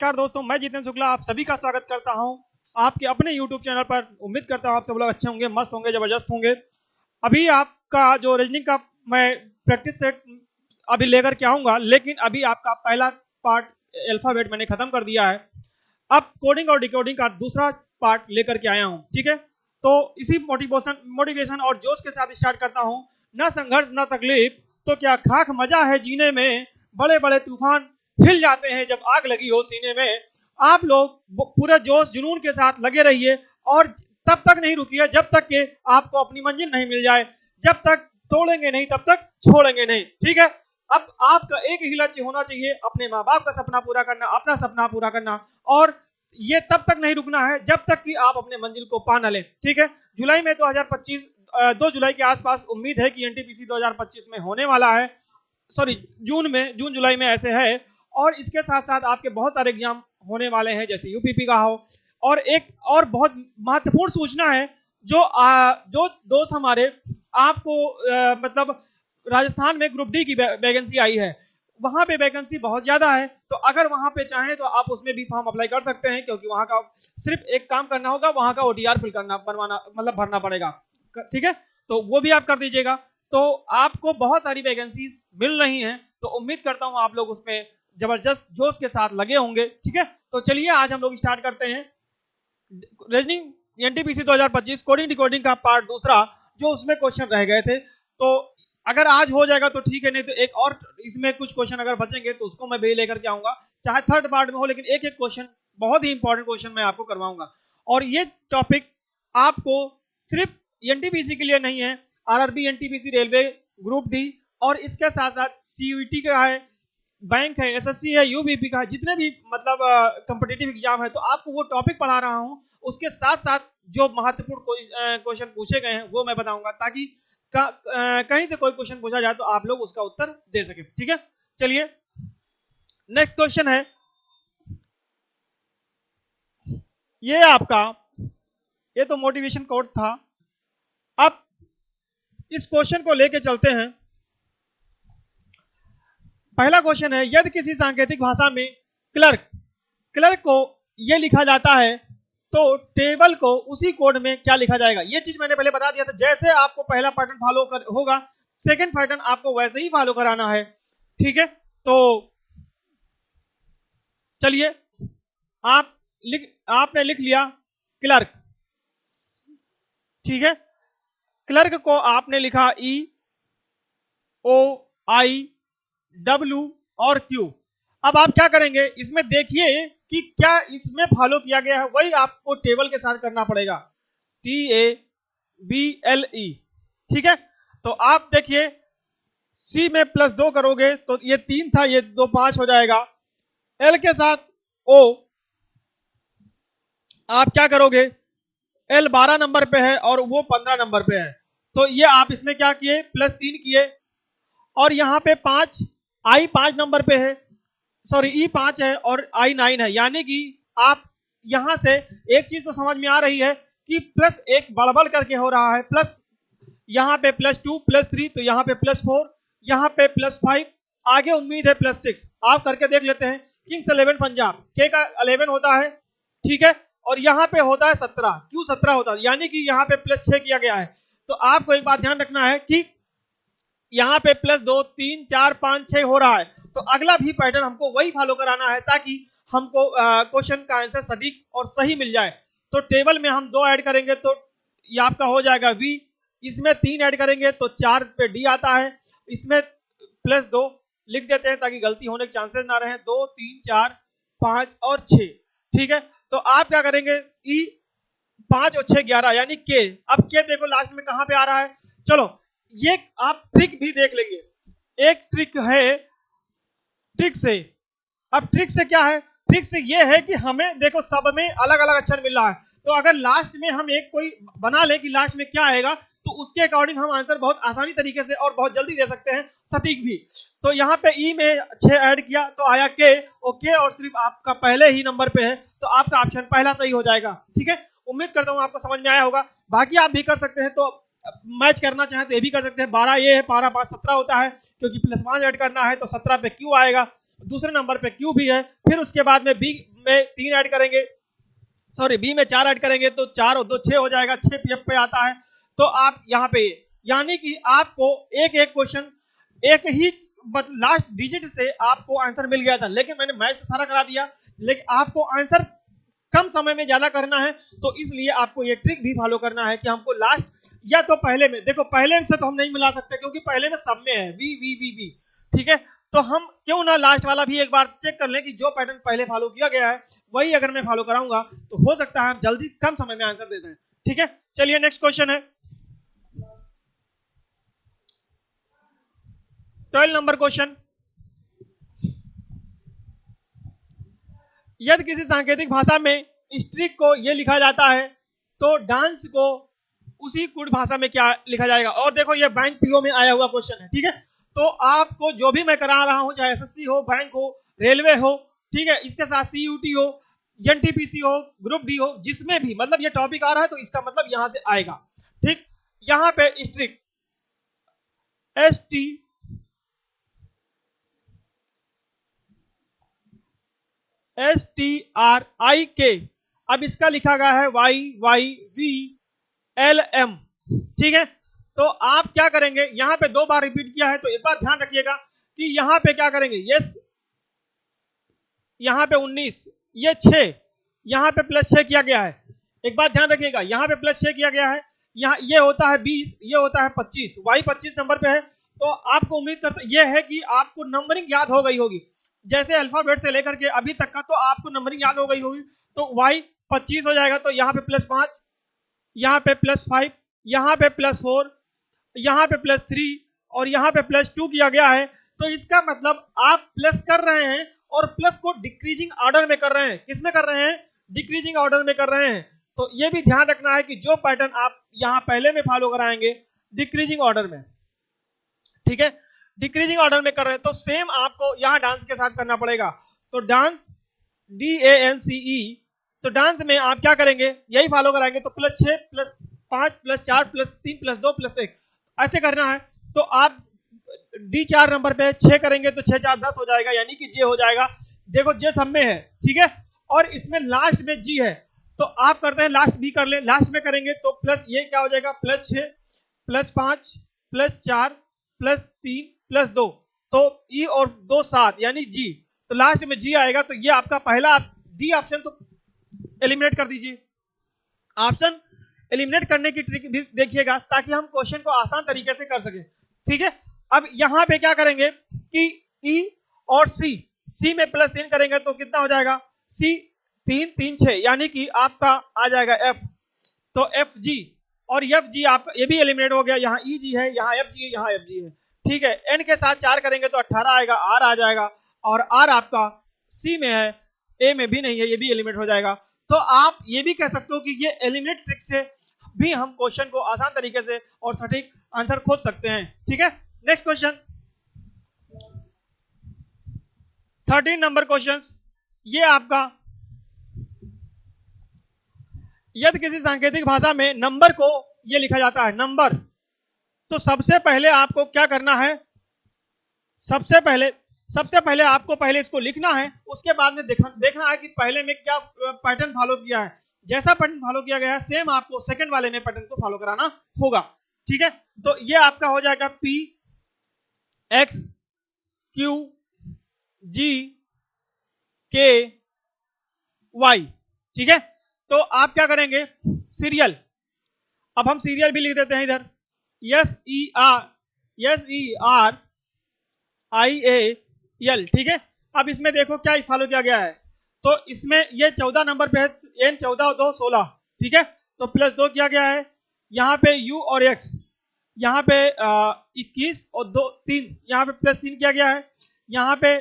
नमस्कार दोस्तों, मैं जितेंद्र शुक्ला आप सभी का स्वागत करता हूं आपके अपने YouTube चैनल पर। उम्मीद करता हूं आप सब लोग अच्छे होंगे, मस्त होंगे, जबरदस्त होंगे। अभी आपका जो रीजनिंग का मैं प्रैक्टिस सेट अभी लेकर के आऊंगा, लेकिन अभी आपका पहला पार्ट अल्फाबेट मैंने खत्म कर दिया है। अब कोडिंग और डिकोडिंग का दूसरा पार्ट लेकर के आया हूं, ठीक है। तो इसी मोटिवेशन और जोश के साथ स्टार्ट करता हूं। ना संघर्ष ना तकलीफ तो क्या खाक मजा है जीने में, बड़े बड़े तूफान हिल जाते हैं जब आग लगी हो सीने में। आप लोग पूरे जोश जुनून के साथ लगे रहिए और तब तक नहीं रुकिए जब तक कि आपको अपनी मंजिल नहीं मिल जाए। जब तक तोड़ेंगे नहीं तब तक छोड़ेंगे नहीं, ठीक है। अब आपका एक ही लक्ष्य होना चाहिए, अपने माँ बाप का सपना पूरा करना, अपना सपना पूरा करना। और ये तब तक नहीं रुकना है जब तक कि आप अपने मंजिल को पा न लें, ठीक है। जुलाई में 2025 2 जुलाई के आसपास उम्मीद है कि एनटीपीसी 2025 में होने वाला है। सॉरी, जून जुलाई में ऐसे है। और इसके साथ साथ आपके बहुत सारे एग्जाम होने वाले हैं, जैसे यूपीपी का हो। और एक और बहुत महत्वपूर्ण सूचना है, जो दोस्त हमारे आपको मतलब राजस्थान में ग्रुप डी की वैकेंसी आई है। वहां पे वैकेंसी बहुत ज्यादा है, तो अगर वहां पे चाहें तो आप उसमें भी फॉर्म अप्लाई कर सकते हैं, क्योंकि वहां का सिर्फ एक काम करना होगा, वहां का ओटीआर फिल करना बनवाना मतलब भरना पड़ेगा, ठीक है। तो वो भी आप कर दीजिएगा। तो आपको बहुत सारी वैकेंसीज मिल रही हैं, तो उम्मीद करता हूं आप लोग उसमें जबरदस्त जोश के साथ लगे होंगे, ठीक है। तो चलिए आज हम लोग स्टार्ट करते हैं रीजनिंग एनटीपीसी 2025 कोडिंग डिकोडिंग का पार्ट दूसरा, जो उसमें क्वेश्चन रह गए थे। तो अगर आज हो जाएगा तो ठीक है, नहीं तो एक और इसमें कुछ क्वेश्चन अगर बचेंगे तो उसको मैं भी लेकर के आऊंगा, चाहे थर्ड पार्ट में हो, लेकिन एक एक क्वेश्चन, बहुत ही इंपॉर्टेंट क्वेश्चन मैं आपको करवाऊंगा। और ये टॉपिक आपको सिर्फ एनटीपीसी के लिए नहीं है, RRB, NTPC, railway, group D और इसके साथ साथ सीयूईटी का है, बैंक है, एसएससी है, यूबीपी का है, जितने भी मतलब कॉम्पिटिटिव एग्जाम है, तो आपको वो टॉपिक पढ़ा रहा हूं। उसके साथ साथ जो महत्वपूर्ण क्वेश्चन पूछे गए हैं वो मैं बताऊंगा, ताकि कहीं से कोई क्वेश्चन पूछा जाए तो आप लोग उसका उत्तर दे सके, ठीक है। चलिए नेक्स्ट क्वेश्चन है ये आपका, ये तो मोटिवेशन कोड था। अब इस क्वेश्चन को लेके चलते हैं। पहला क्वेश्चन है, यदि किसी सांकेतिक भाषा में क्लर्क क्लर्क को यह लिखा जाता है तो टेबल को उसी कोड में क्या लिखा जाएगा। ये चीज मैंने पहले बता दिया था। जैसे आपको पहला पैटर्न फॉलो होगा, सेकंड पैटर्न आपको वैसे ही फॉलो कराना है, ठीक है। तो चलिए आपने लिख लिया क्लर्क, ठीक है। क्लर्क को आपने लिखा ई ओ आई डब्ल्यू और क्यू। अब आप क्या करेंगे, इसमें देखिए कि क्या इसमें फॉलो किया गया है, वही आपको टेबल के साथ करना पड़ेगा, TABLE, ठीक है। तो आप देखिए सी में +2 करोगे तो ये 3 था, ये 2 5 हो जाएगा। एल के साथ ओ आप क्या करोगे, एल 12 नंबर पे है और वो 15 नंबर पे है, तो ये आप इसमें क्या किए, +3 किए। और यहां पे 5 आई 5 नंबर पे है, सॉरी ई 5 है और आई 9 है, यानी कि आप यहां से एक चीज तो समझ में आ रही है कि +1 बड़बड़ करके हो रहा है, प्लस यहां पे +2 +3, तो यहां पे +4, यहां पे +5, आगे उम्मीद है +6। आप करके देख लेते हैं। किंग्स 11 पंजाब, के का 11 होता है, ठीक है, और यहां पे होता है 17, क्यों 17 होता है, यानी कि यहां पे +6 किया गया है। तो आपको एक बात ध्यान रखना है कि यहाँ पे +2 3 4 5 6 हो रहा है, तो अगला भी पैटर्न हमको वही फॉलो कराना है, ताकि हमको क्वेश्चन का आंसर सटीक और सही मिल जाए। तो टेबल में हम 2 ऐड करेंगे तो ये आपका हो जाएगा V, इसमें 3 ऐड करेंगे तो 4 पे D आता है, इसमें +2 लिख देते हैं ताकि गलती होने के चांसेस ना रहे। 2 3 4 5 और 6, ठीक है। तो आप क्या करेंगे, E 5 और 6 11, यानी के। अब के देखो लास्ट में कहां पे आ रहा है, चलो ये आप ट्रिक भी देख लेंगे। एक ट्रिक है ट्रिक से। अब ट्रिक से क्या है, ट्रिक से ये है कि हमें देखो सब में अलग अलग अक्षर मिल रहा है, तो अगर लास्ट में हम एक कोई बना ले कि लास्ट में क्या आएगा, तो उसके अकॉर्डिंग हम आंसर बहुत आसानी तरीके से और बहुत जल्दी दे सकते हैं, सटीक भी। तो यहाँ पे ई में 6 ऐड किया तो आया के, ओके, और सिर्फ आपका पहले ही नंबर पे है, तो आपका ऑप्शन पहला सही हो जाएगा, ठीक है। उम्मीद करता हूं आपको समझ में आया होगा। बाकी आप भी कर सकते हैं, तो मैच करना चाहें तो ये भी कर सकते हैं। 12 ये है, 12 5 17 होता है, क्योंकि +5 ऐड करना है तो 17 पे क्यू आएगा। दूसरे नंबर पे Q भी है, फिर उसके बाद में B में 3 ऐड करेंगे, सॉरी B में 4 ऐड करेंगे तो 4 और 2 6 हो जाएगा, 6 PF पे आता है। तो आप यहाँ पे यानी कि आपको एक एक क्वेश्चन एक ही लास्ट डिजिट से आपको आंसर मिल गया था, लेकिन मैंने मैच तो सारा करा दिया, लेकिन आपको आंसर कम समय में ज्यादा करना है, तो इसलिए आपको ये ट्रिक भी फॉलो करना है कि हमको लास्ट या तो पहले में, देखो पहले से तो हम नहीं मिला सकते क्योंकि पहले में सब में है वी वी वी वी, ठीक है, तो हम क्यों ना लास्ट वाला भी एक बार चेक कर लें कि जो पैटर्न पहले फॉलो किया गया है वही अगर मैं फॉलो कराऊंगा तो हो सकता है हम जल्दी कम समय में आंसर दे दें। ठीक है, चलिए नेक्स्ट क्वेश्चन है 12 नंबर क्वेश्चन। यदि किसी सांकेतिक भाषा में स्ट्रिक को यह लिखा जाता है तो डांस को उसी कुड भाषा में क्या लिखा जाएगा। और देखो ये बैंक पीओ में आया हुआ क्वेश्चन है, ठीक है, तो आपको जो भी मैं करा रहा हूं, चाहे एसएससी हो, बैंक हो, रेलवे हो, ठीक है, इसके साथ सीयूटी हो, एनटीपीसी हो, ग्रुप डी हो, जिसमें भी मतलब ये टॉपिक आ रहा है तो इसका मतलब यहां से आएगा। ठीक, यहां पे स्ट्रिक STRIK, अब इसका लिखा गया है YYVLM, ठीक है, तो आप क्या करेंगे, यहां पे 2 बार रिपीट किया है तो एक बात ध्यान रखिएगा कि यहां पे क्या करेंगे, यस यहां पे 19, ये 6, यहां पे +6 किया गया है, एक बात ध्यान रखिएगा, यहां पे +6 किया गया है, यहाँ ये होता है 20, ये होता है 25, Y 25 नंबर पे है, तो आपको उम्मीद करता ये है कि आपको नंबरिंग याद हो गई होगी, जैसे अल्फाबेट से लेकर के अभी तक का तो आपको नंबरिंग याद हो गई होगी, तो Y 25 हो जाएगा, तो यहाँ पे +5, यहाँ पे +5, यहाँ पे +4, यहाँ पे +3 और यहाँ पे +2 किया गया है, तो इसका मतलब आप प्लस कर रहे हैं और प्लस को डिक्रीजिंग ऑर्डर में कर रहे हैं, किस में कर रहे हैं, डिक्रीजिंग ऑर्डर में कर रहे हैं, तो ये भी ध्यान रखना है कि जो पैटर्न आप यहां पहले में फॉलो कराएंगे डिक्रीजिंग ऑर्डर में, ठीक है, डिक्रीजिंग ऑर्डर में कर रहे हैं तो सेम आपको यहां डांस के साथ करना पड़ेगा, तो डांस DANCE, तो डांस में आप क्या करेंगे, यही फॉलो कराएंगे, तो +6 +5 +4 +3 +2 +1 ऐसे करना है, तो आप D4 नंबर पे 6 करेंगे तो 6 4 10 हो जाएगा, यानी कि J हो जाएगा, देखो J सब में है, ठीक है, और इसमें लास्ट में G है, तो आप करते हैं लास्ट भी कर ले, लास्ट में करेंगे तो प्लस ये क्या हो जाएगा, +6 +5 +4 +3 +2, तो E और 2 7 यानी G, तो लास्ट में G आएगा, तो ये आपका पहला डी ऑप्शन तो एलिमिनेट कर दीजिए। ऑप्शन एलिमिनेट करने की ट्रिक भी देखिएगा ताकि हम क्वेश्चन को आसान तरीके से कर सके, ठीक है। अब यहां पे क्या करेंगे कि E और C में +3 करेंगे तो कितना हो जाएगा, C 3 3 6 यानी कि आपका आ जाएगा F, तो FG और FG आपका ये भी एलिमिनेट हो गया, यहाँ EG है, यहाँ FG है, यहाँ FG है, ठीक है, N के साथ 4 करेंगे तो 18 आएगा, R आ जाएगा, और R आपका C में है, A में भी नहीं है, ये भी एलिमिनेट हो जाएगा, तो आप ये भी कह सकते हो कि ये एलिमिनेट ट्रिक से भी हम क्वेश्चन को आसान तरीके से और सटीक आंसर खोज सकते हैं, ठीक है। नेक्स्ट क्वेश्चन 13 नंबर क्वेश्चन, ये आपका यदि किसी सांकेतिक भाषा में नंबर को ये लिखा जाता है नंबर, तो सबसे पहले आपको क्या करना है, सबसे पहले आपको पहले इसको लिखना है, उसके बाद में देखना है कि पहले में क्या पैटर्न फॉलो किया है, जैसा पैटर्न फॉलो किया गया है सेम आपको सेकंड वाले में पैटर्न को फॉलो कराना होगा, ठीक है, तो ये आपका हो जाएगा P X Q G K Y, ठीक है, तो आप क्या करेंगे, सीरियल, अब हम सीरियल भी लिख देते हैं इधर, SERIAL, ठीक है। अब इसमें देखो क्या फॉलो किया गया है, तो इसमें ये 14 नंबर पे है, N 14 और 2 16, ठीक है, तो +2 किया गया है, यहाँ पे U और X, यहाँ पे 21 और 2 3, यहाँ पे +3 किया गया है, यहाँ पे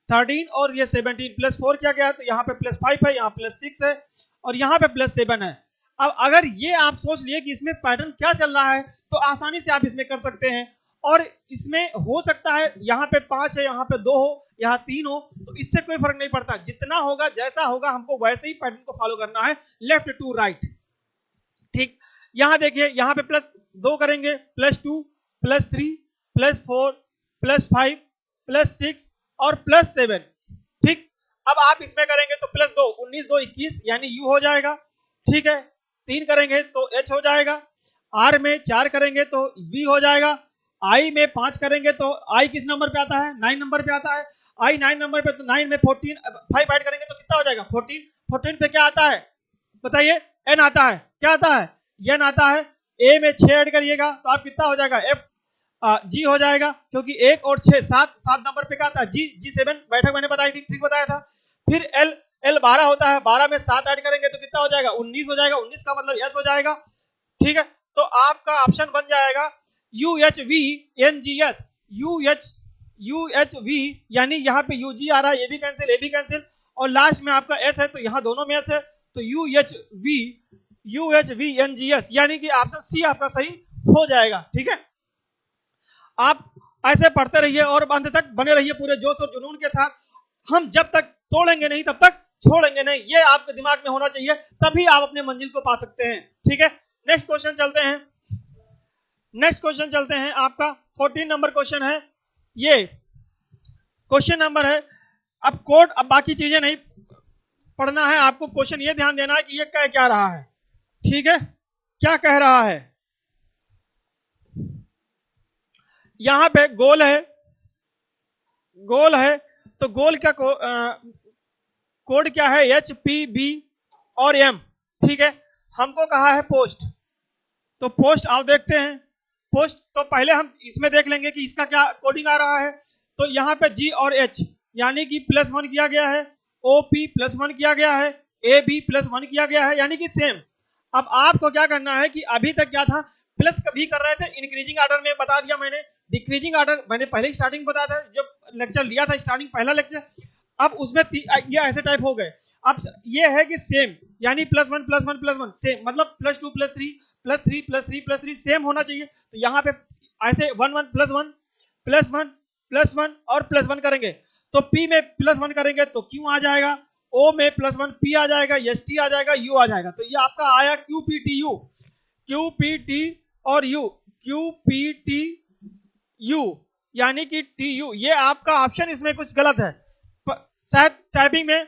13 और ये 17 +4 किया गया है, तो यहाँ पे +5 है, यहाँ +6 है, और यहाँ पे +7 है। अब अगर ये आप सोच लिए कि इसमें पैटर्न क्या चल रहा है तो आसानी से आप इसमें कर सकते हैं, और इसमें हो सकता है यहाँ पे 5 है, यहाँ पे 2 हो, यहाँ 3 हो, तो इससे कोई फर्क नहीं पड़ता, जितना होगा जैसा होगा हमको वैसे ही पैटर्न को फॉलो करना है, लेफ्ट टू राइट, ठीक। यहाँ देखिए, यहाँ पे +2 करेंगे, +2 +3 +4 +5 +6 और +7। ठीक, अब आप इसमें करेंगे तो +2, 19 2 21 यानी यू हो जाएगा। ठीक है, 3 करेंगे तो एच हो जाएगा, आर में 4 करेंगे तो वी हो जाएगा, आई में 5 करेंगे तो आई किस नंबर पे आता है, 9 नंबर पे आता है, आई 9 नंबर पे, तो 9 में 14 5 ऐड करेंगे तो कितना हो जाएगा 14। 14 पे क्या आता है बताइए, एन आता है, क्या आता है, एन आता है। ए में 6 ऐड करिएगा तो आप कितना हो जाएगा, एफ जी हो जाएगा, क्योंकि 1 और 6 7 नंबर पे क्या आता है, जी 7 बैठक मैंने बताई थी, ठीक बताया था। फिर एल एल 12 होता है, 12 में 7 ऐड करेंगे तो कितना हो जाएगा, 19 हो जाएगा, 19 का मतलब एस हो जाएगा। ठीक है, तो आपका ऑप्शन बन जाएगा U H V N G S, U H V, यानी यहाँ पे यू जी आ रहा है, ये भी कैंसिल, ये भी कैंसिल, और लास्ट में आपका एस है तो यहाँ दोनों में एस है, तो U H V N G S, यानी कि ऑप्शन सी आपका सही हो जाएगा। ठीक है, आप ऐसे पढ़ते रहिए और अंत तक बने रहिए पूरे जोश और जुनून के साथ। हम जब तक तोड़ेंगे नहीं तब तक छोड़ेंगे नहीं, ये आपके दिमाग में होना चाहिए, तभी आप अपने मंजिल को पा सकते हैं। ठीक है, नेक्स्ट क्वेश्चन चलते हैं। नेक्स्ट क्वेश्चन चलते हैं, आपका 14 नंबर क्वेश्चन है, ये क्वेश्चन नंबर है। अब कोड, अब बाकी चीजें नहीं पढ़ना है आपको, क्वेश्चन ये ध्यान देना है कि ये कह क्या रहा है। ठीक है, क्या कह रहा है, यहां पे गोल है, गोल है, तो गोल का कोड क्या है, एच पी बी और एम। ठीक है, हमको कहा है पोस्ट, तो पोस्ट आप देखते हैं, पोस्ट तो पहले हम इसमें देख लेंगे कि इसका क्या कोडिंग आ रहा है। तो यहाँ पे जी और एच यानी कि +1 किया गया है, ओ पी +1 किया गया है, ए बी +1 किया गया है, यानी कि सेम। अब आपको क्या करना है कि अभी तक क्या था, प्लस कभी कर रहे थे इंक्रीजिंग ऑर्डर में, बता दिया मैंने, डिक्रीजिंग ऑर्डर मैंने पहले स्टार्टिंग बताया था जब लेक्चर लिया था, स्टार्टिंग पहला लेक्चर। अब उसमें ये ऐसे टाइप हो गए। अब ये है कि सेम, यानी +1 +1 +1 सेम, मतलब +2 +3 +3 +3 +3 सेम होना चाहिए। तो यहाँ पे ऐसे 1 1 +1 +1 +1 और +1 करेंगे, तो P में +1 करेंगे तो Q आ जाएगा, O में +1 P आ जाएगा, ST आ जाएगा, U आ जाएगा। तो ये आपका आया QPTU, QPT और U, QPTU यानी कि TU। ये आपका ऑप्शन इसमें कुछ गलत है, शायद टाइपिंग में,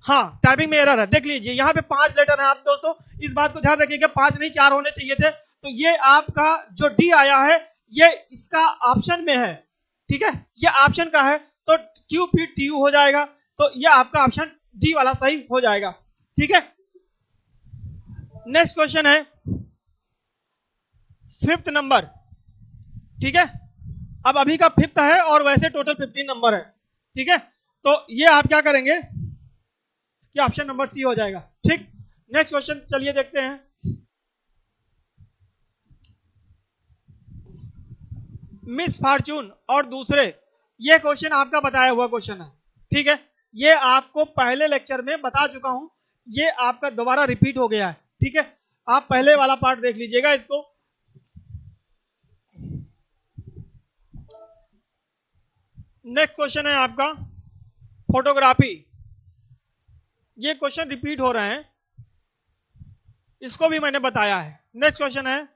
हाँ टाइपिंग में एरर है, देख लीजिए यहाँ पे 5 लेटर है। आप दोस्तों इस बात को ध्यान रखिएगा, 5 नहीं 4 होने चाहिए थे। तो ये आपका जो डी आया है ये इसका ऑप्शन में है। ठीक है, ये ऑप्शन का है तो QPTU हो जाएगा, तो ये आपका ऑप्शन डी वाला सही हो जाएगा। ठीक है, नेक्स्ट क्वेश्चन है 5th नंबर। ठीक है, अब अभी का 5th है और वैसे टोटल 15 नंबर है। ठीक है, तो ये आप क्या करेंगे कि ऑप्शन नंबर सी हो जाएगा। ठीक, नेक्स्ट क्वेश्चन चलिए देखते हैं। मिस फॉर्चून और दूसरे, ये क्वेश्चन आपका बताया हुआ क्वेश्चन है। ठीक है, ये आपको पहले लेक्चर में बता चुका हूं, ये आपका दोबारा रिपीट हो गया है। ठीक है, आप पहले वाला पार्ट देख लीजिएगा इसको। नेक्स्ट क्वेश्चन है आपका फोटोग्राफी, ये क्वेश्चन रिपीट हो रहे हैं, इसको भी मैंने बताया है। नेक्स्ट क्वेश्चन है,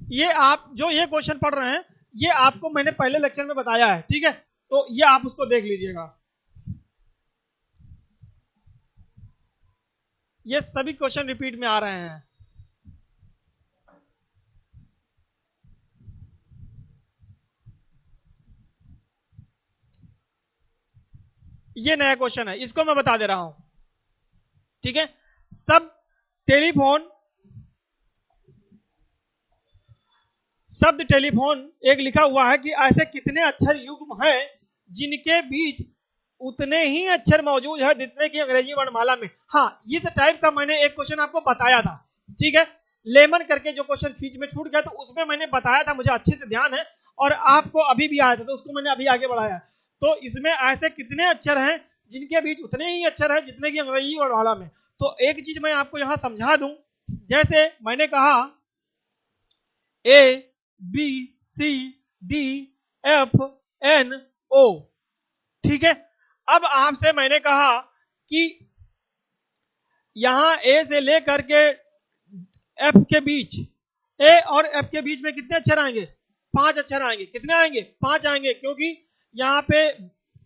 ये आप जो ये क्वेश्चन पढ़ रहे हैं ये आपको मैंने पहले लेक्चर में बताया है। ठीक है, तो ये आप उसको देख लीजिएगा, ये सभी क्वेश्चन रिपीट में आ रहे हैं। ये नया क्वेश्चन है, इसको मैं बता दे रहा हूं। ठीक है, सब टेलीफोन, शब्द टेलीफोन एक लिखा हुआ है कि ऐसे कितने अक्षर युग्म हैं जिनके बीच उतने ही अक्षर मौजूद है जितने की अंग्रेजी वर्णमाला में। हाँ, इस टाइप का मैंने एक क्वेश्चन आपको बताया था। ठीक है, लेमन करके जो क्वेश्चन बीच में छूट गया तो उसमें मैंने बताया था, मुझे अच्छे से ध्यान है, और आपको अभी भी आया था तो उसको मैंने अभी आगे बढ़ाया। तो इसमें ऐसे कितने अक्षर हैं जिनके बीच उतने ही अक्षर हैं जितने की अंग्रेजी वर्णमाला में। तो एक चीज मैं आपको यहां समझा दूं, जैसे मैंने कहा A B C D F N O। ठीक है, अब आपसे मैंने कहा कि यहां A से लेकर के F के बीच, A और F के बीच में कितने अक्षर आएंगे, 5 अक्षर आएंगे। कितने आएंगे? 5 आएंगे, क्योंकि यहाँ पे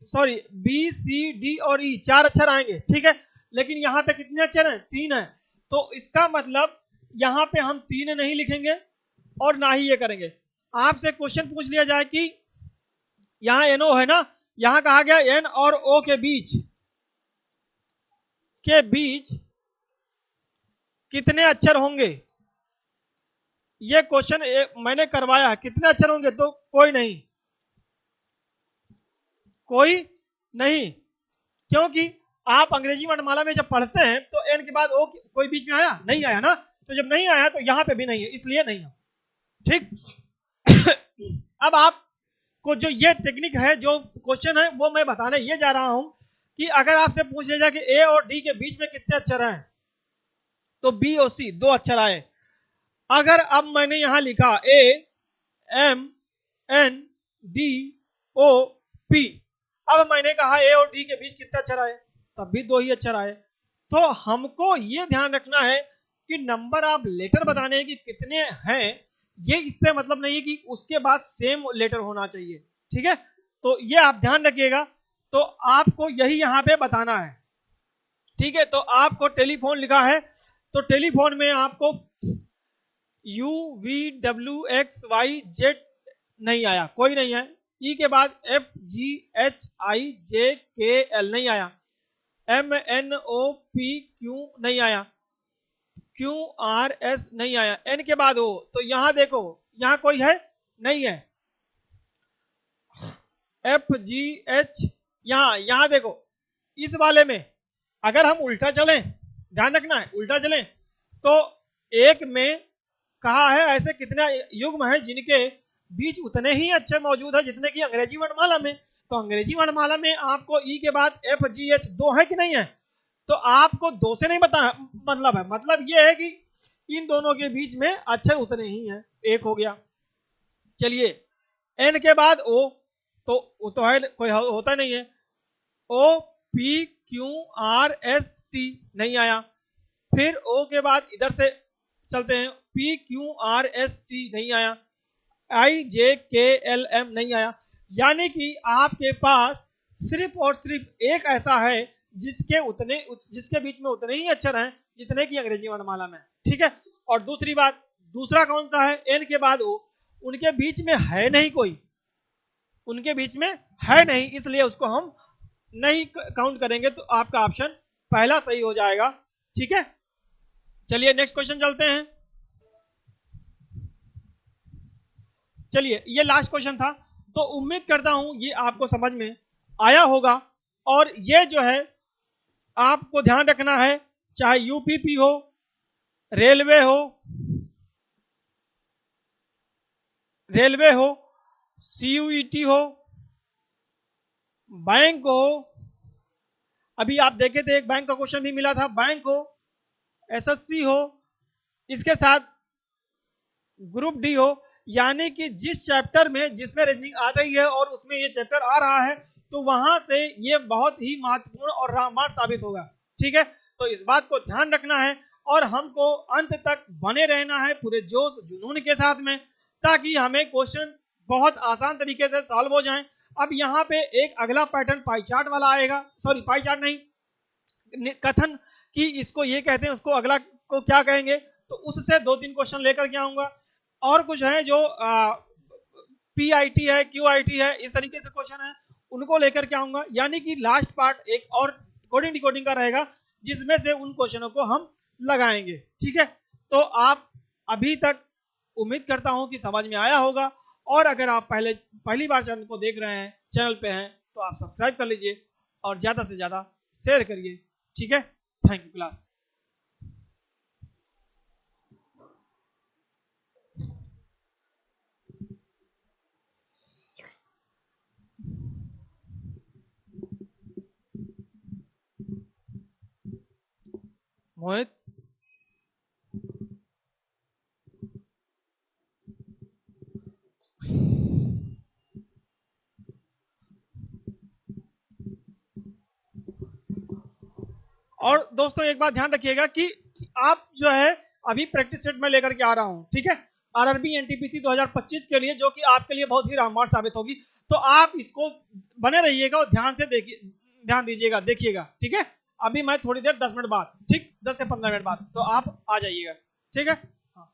सॉरी बी सी डी और ई 4 अक्षर आएंगे, ठीक है। लेकिन यहाँ पे कितने अक्षर हैं? 3 है। तो इसका मतलब यहाँ पे हम 3 नहीं लिखेंगे और ना ही ये करेंगे। आपसे क्वेश्चन पूछ लिया जाए कि यहाँ एनओ है ना, यहाँ कहा गया एन और ओ के बीच कितने अक्षर होंगे, ये क्वेश्चन मैंने करवाया। कितने अक्षर होंगे? तो कोई नहीं, क्योंकि आप अंग्रेजी वर्णमाला में जब पढ़ते हैं तो एन के बाद ओ कोई बीच में आया? नहीं आया ना। तो जब नहीं आया तो यहाँ पे भी नहीं है, इसलिए नहीं है, ठीक। अब आपको जो ये टेक्निक है, जो क्वेश्चन है, वो मैं बताने ये जा रहा हूं कि अगर आपसे पूछ लिया जाए कि ए और डी के बीच में कितने अक्षर हैं, तो बी और सी 2 अक्षर आए। अगर अब मैंने यहां लिखा A M N D O P, अब मैंने कहा ए और डी के बीच कितने अक्षर आए, तब भी 2 ही अक्षर आए। तो हमको ये ध्यान रखना है कि नंबर ऑफ लेटर बताने हैं कि कितने हैं, ये इससे मतलब नहीं है कि उसके बाद सेम लेटर होना चाहिए, ठीक है। तो ये आप ध्यान रखिएगा। तो आपको यही यहां पे बताना है, ठीक है। तो आपको टेलीफोन लिखा है, तो टेलीफोन में आपको U V W X Y Z नहीं आया, कोई नहीं है। ई के बाद एफ जी एच आई जे के एल नहीं आया। M N O P Q नहीं आया। क्यू आर एस नहीं आया। एन के बाद ओ, तो यहां देखो यहां कोई है? नहीं है। एफ जी एच, यहां देखो इस वाले में अगर हम उल्टा चलें, ध्यान रखना है उल्टा चलें, तो एक में कहा है ऐसे कितने युग्म है जिनके बीच उतने ही अक्षर मौजूद है जितने की अंग्रेजी वर्णमाला में। तो अंग्रेजी वर्णमाला में आपको ई के बाद एफ जी एच 2 है कि नहीं है? तो आपको 2 से नहीं बता मतलब है, मतलब ये है कि इन दोनों के बीच में अक्षर उतने ही हैं, 1 हो गया। चलिए एन के बाद ओ, तो वो तो है कोई होता नहीं है। O P Q R S T नहीं आया। फिर ओ के बाद इधर से चलते हैं, P Q R S T नहीं आया। आई जे के एल एम नहीं आया। यानी कि आपके पास सिर्फ और सिर्फ एक ऐसा है जिसके बीच में उतने ही अक्षर हैं जितने की अंग्रेजी वर्णमाला में, ठीक है। और दूसरी बात, दूसरा कौन सा है? एन के बाद ओ, उनके बीच में है नहीं कोई, उनके बीच में है नहीं, इसलिए उसको हम नहीं काउंट करेंगे। तो आपका ऑप्शन पहला सही हो जाएगा, ठीक है। चलिए नेक्स्ट क्वेश्चन चलते हैं। चलिए ये लास्ट क्वेश्चन था, तो उम्मीद करता हूं ये आपको समझ में आया होगा। और ये जो है आपको ध्यान रखना है, चाहे यूपीपी हो, रेलवे हो, सीयूईटी हो, बैंक हो, अभी आप देखे थे एक बैंक का क्वेश्चन भी मिला था, बैंक हो, एसएससी हो, इसके साथ ग्रुप डी हो, यानी कि जिस चैप्टर में जिसमें रीजनिंग आ रही है और उसमें ये चैप्टर आ रहा है, तो वहां से ये बहुत ही महत्वपूर्ण और रामबाण साबित होगा, ठीक है। तो इस बात को ध्यान रखना है और हमको अंत तक बने रहना है पूरे जोश जुनून के साथ में, ताकि हमें क्वेश्चन बहुत आसान तरीके से सॉल्व हो जाएं। अब यहाँ पे एक अगला पैटर्न पाई चार्ट वाला आएगा, सॉरी पाई चार्ट नहीं, कथन कि इसको ये कहते हैं, उसको अगला को क्या कहेंगे, तो उससे 2-3 क्वेश्चन लेकर के आऊंगा। और कुछ है जो पीआईटी है, क्यूआईटी है, इस तरीके से क्वेश्चन है, उनको लेकर के आऊंगा। यानी कि लास्ट पार्ट एक और कोडिंग डिकोडिंग का रहेगा, जिसमें से उन क्वेश्चनों को हम लगाएंगे, ठीक है। तो आप अभी तक उम्मीद करता हूं कि समझ में आया होगा। और अगर आप पहली बार चैनल को देख रहे हैं, चैनल पे हैं, तो आप सब्सक्राइब कर लीजिए और ज्यादा से ज्यादा शेयर करिए, ठीक है। Thank you class. मोहित और दोस्तों एक बात ध्यान रखिएगा कि आप जो है अभी प्रैक्टिस सेट में लेकर के आ रहा हूं, ठीक है। आरआरबी एनटीपीसी 2025 के लिए, जो कि आपके लिए बहुत ही रामबाण साबित होगी। तो आप इसको बने रहिएगा और ध्यान से देखिए, ध्यान दीजिएगा, देखिएगा, ठीक है। अभी मैं थोड़ी देर 10 मिनट बाद, ठीक, 10 से 15 मिनट बाद तो आप आ जाइएगा, ठीक है। हाँ।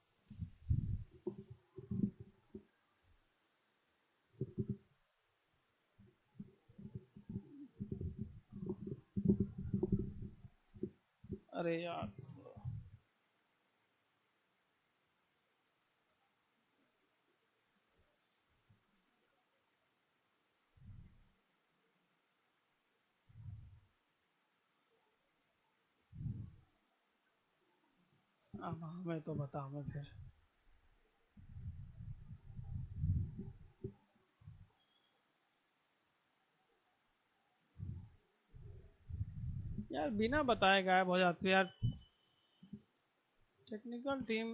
अरे यार, अब हमें तो बता, हमें फिर यार बिना बताए गायब हो जाते यार। Technical team